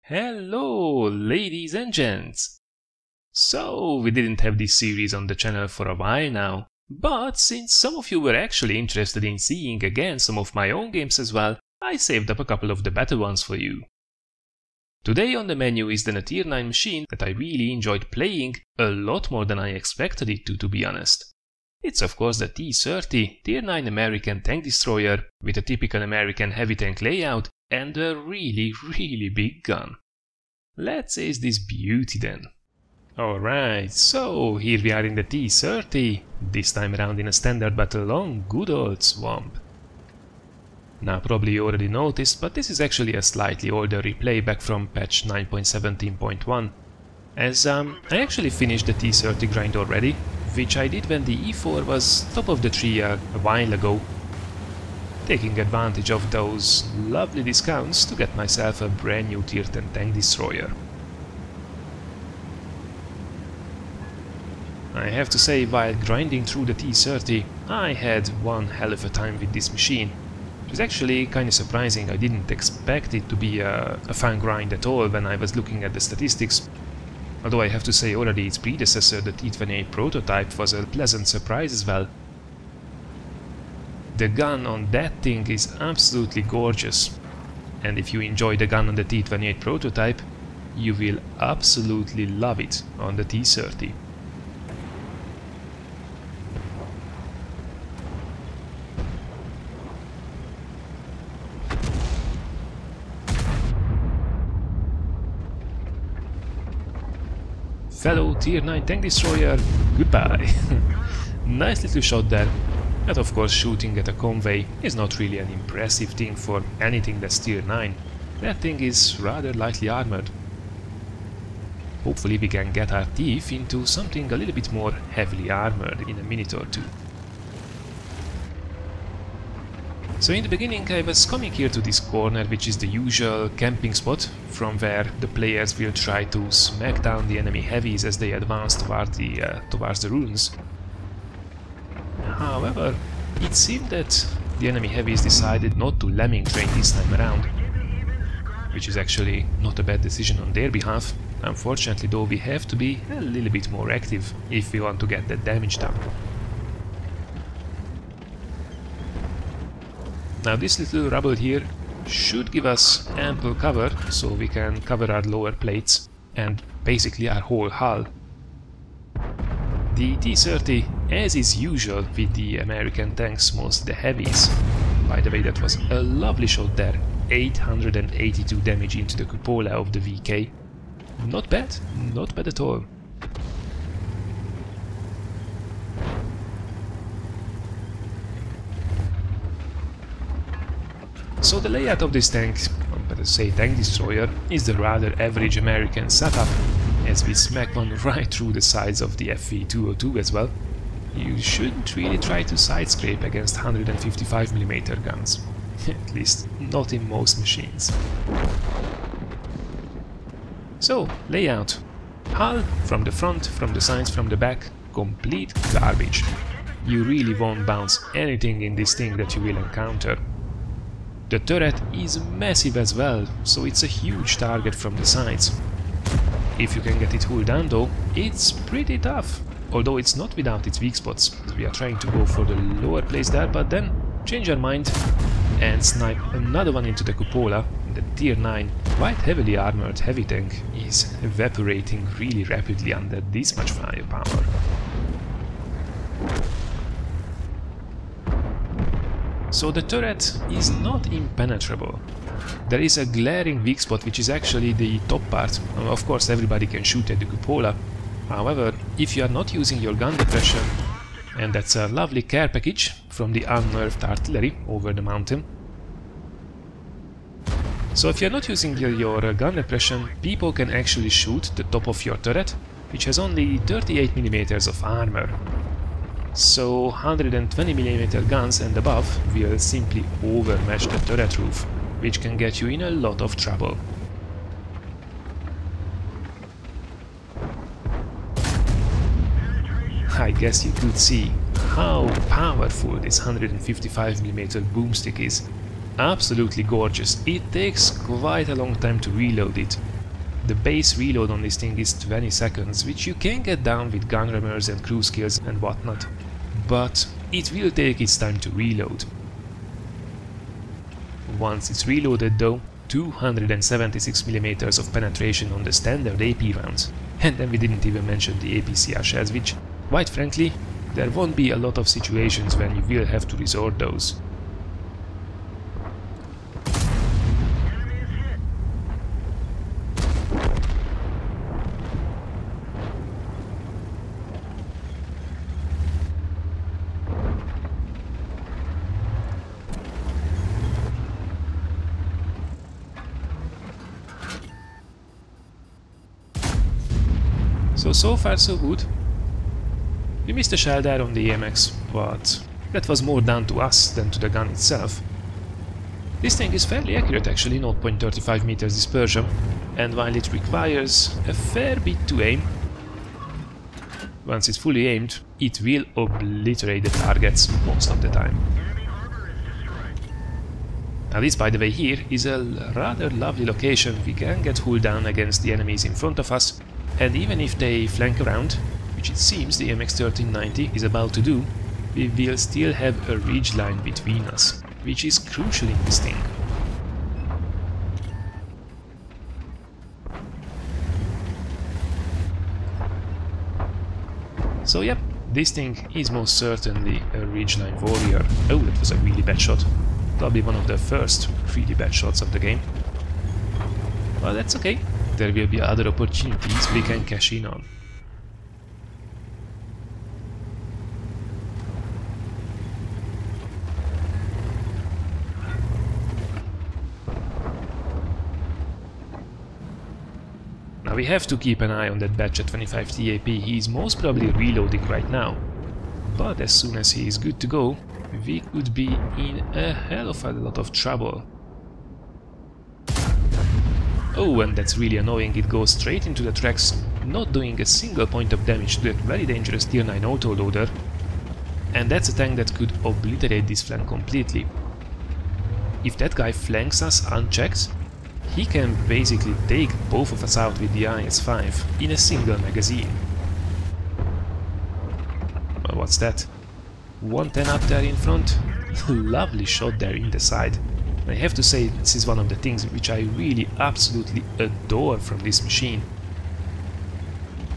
Hello, ladies and gents! So, we didn't have this series on the channel for a while now, but since some of you were actually interested in seeing again some of my own games as well, I saved up a couple of the better ones for you. Today on the menu is then a tier 9 machine that I really enjoyed playing, a lot more than I expected it to be honest. It's of course the T30, tier 9 American tank destroyer with a typical American heavy tank layout and a really big gun. Let's ace this beauty then. Alright, so here we are in the T30, this time around in a standard battle on good old Swamp. Now probably you already noticed, but this is actually a slightly older replay back from patch 9.17.1, as I actually finished the T30 grind already, which I did when the E4 was top of the tree a while ago, taking advantage of those lovely discounts to get myself a brand new tier 10 tank destroyer. I have to say, while grinding through the T30, I had one hell of a time with this machine. It was actually kinda surprising. I didn't expect it to be a fun grind at all when I was looking at the statistics. Although I have to say already its predecessor, the T28 prototype, was a pleasant surprise as well. The gun on that thing is absolutely gorgeous, and if you enjoy the gun on the T28 prototype, you will absolutely love it on the T30. Fellow tier 9 tank destroyer, goodbye! Nice little shot there. But of course shooting at a convoy is not really an impressive thing for anything that's tier 9. That thing is rather lightly armored. Hopefully we can get our teeth into something a little bit more heavily armored in a minute or two. So in the beginning I was coming here to this corner, which is the usual camping spot from where the players will try to smack down the enemy heavies as they advance towards the ruins. However, it seemed that the enemy heavies decided not to lemming train this time around, which is actually not a bad decision on their behalf. Unfortunately though, we have to be a little bit more active if we want to get that damage done. Now this little rubble here should give us ample cover, so we can cover our lower plates and basically our whole hull. The T30, as is usual with the American tanks, mostly the heavies. By the way, that was a lovely shot there, 882 damage into the cupola of the VK. Not bad at all. So the layout of this tank, or better say tank destroyer, is the rather average American setup, as we smack one right through the sides of the FV202 as well. You shouldn't really try to side scrape against 155mm guns, at least not in most machines. So, layout. Hull from the front, from the sides, from the back, complete garbage. You really won't bounce anything in this thing that you will encounter. The turret is massive as well, so it's a huge target from the sides. If you can get it hull down though, it's pretty tough, although it's not without its weak spots. We are trying to go for the lower place there, but then change our mind and snipe another one into the cupola. The tier 9, quite heavily armored heavy tank is evaporating really rapidly under this much firepower. So the turret is not impenetrable. There is a glaring weak spot, which is actually the top part. Of course everybody can shoot at the cupola. However, if you are not using your gun depression, and that's a lovely care package from the unnerved artillery over the mountain. So if you are not using your gun depression, people can actually shoot the top of your turret, which has only 38mm of armor. So 120mm guns and above will simply overmatch the turret roof, which can get you in a lot of trouble. I guess you could see how powerful this 155mm boomstick is. Absolutely gorgeous. It takes quite a long time to reload it, The base reload on this thing is 20 seconds, which you can get down with gun rammers and cruise kills and whatnot, but it will take its time to reload. Once it's reloaded though, 276mm of penetration on the standard AP rounds, and then we didn't even mention the APCR shells, which, quite frankly, there won't be a lot of situations when you will have to resort those. So far so good. We missed a shell there on the AMX, but that was more down to us than to the gun itself. This thing is fairly accurate actually, 0.35 meters dispersion, and while it requires a fair bit to aim, once it's fully aimed, it will obliterate the targets most of the time. Now this, by the way, here is a rather lovely location. We can get hulled down against the enemies in front of us, and even if they flank around, which it seems the MX-1390 is about to do, we will still have a ridge line between us, which is crucial in this thing. So yep, this thing is most certainly a ridgeline warrior. Oh, that was a really bad shot. Probably one of the first really bad shots of the game. Well, that's okay. There will be other opportunities we can cash in on. Now we have to keep an eye on that batch at 25 TAP. He is most probably reloading right now, but as soon as he is good to go, we could be in a hell of a lot of trouble. Oh, and that's really annoying, it goes straight into the tracks, not doing a single point of damage to that very dangerous tier 9 autoloader. And that's a tank that could obliterate this flank completely. If that guy flanks us unchecked, he can basically take both of us out with the IS-5 in a single magazine. Well, what's that? 110 up there in front? Lovely shot there in the side. I have to say, this is one of the things which I really absolutely adore from this machine.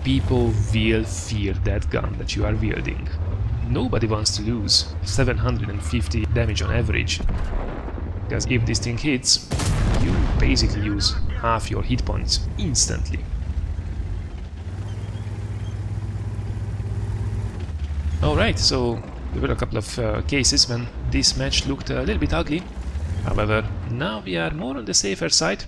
People will fear that gun that you are wielding. Nobody wants to lose 750 damage on average, because if this thing hits, you basically use half your hit points instantly. Alright, so there were a couple of cases when this match looked a little bit ugly. However, now we are more on the safer side,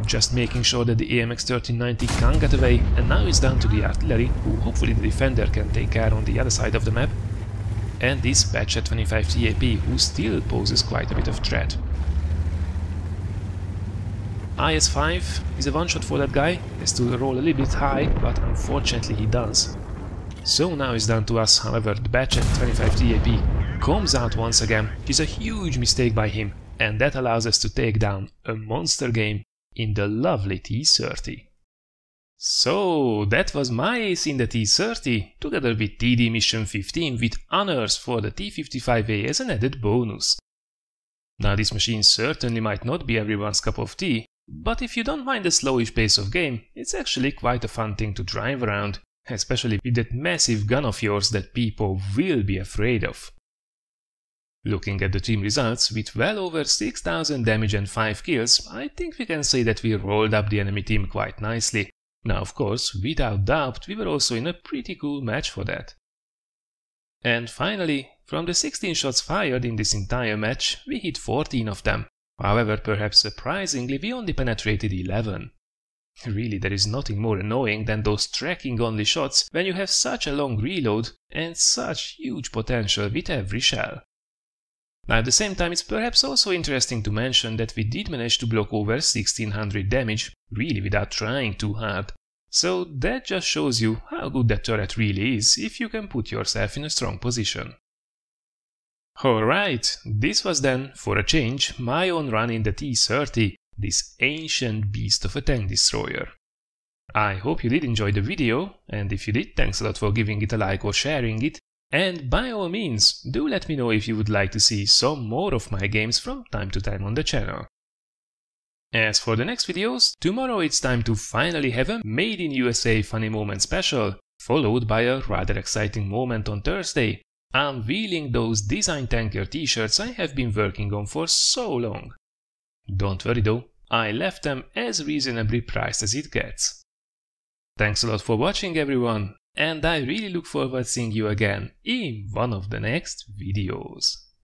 just making sure that the AMX-1390 can't get away, and now it's down to the artillery, who hopefully the defender can take care on the other side of the map, and this batch at 25 TAP, who still poses quite a bit of threat. IS-5 is a one-shot for that guy, has to roll a little bit high, but unfortunately he does. So now it's down to us. However, the batch at 25 TAP comes out once again, which is a huge mistake by him, and that allows us to take down a monster game in the lovely T30. So that was my ace in the T30, together with TD Mission 15 with honors for the T55A as an added bonus. Now this machine certainly might not be everyone's cup of tea, but if you don't mind the slowish pace of game, it's actually quite a fun thing to drive around, especially with that massive gun of yours that people will be afraid of. Looking at the team results, with well over 6000 damage and 5 kills, I think we can say that we rolled up the enemy team quite nicely. Now of course, without doubt, we were also in a pretty cool match for that. And finally, from the 16 shots fired in this entire match, we hit 14 of them. However, perhaps surprisingly, we only penetrated 11. Really, there is nothing more annoying than those tracking-only shots when you have such a long reload and such huge potential with every shell. Now at the same time, it's perhaps also interesting to mention that we did manage to block over 1600 damage, really without trying too hard. So that just shows you how good that turret really is if you can put yourself in a strong position. Alright, this was then, for a change, my own run in the T30, this ancient beast of a tank destroyer. I hope you did enjoy the video, and if you did, thanks a lot for giving it a like or sharing it, and by all means, do let me know if you would like to see some more of my games from time to time on the channel. As for the next videos, tomorrow it's time to finally have a Made in USA funny moment special, followed by a rather exciting moment on Thursday, unveiling those design tanker t-shirts I have been working on for so long. Don't worry though, I left them as reasonably priced as it gets. Thanks a lot for watching everyone, and I really look forward to seeing you again in one of the next videos.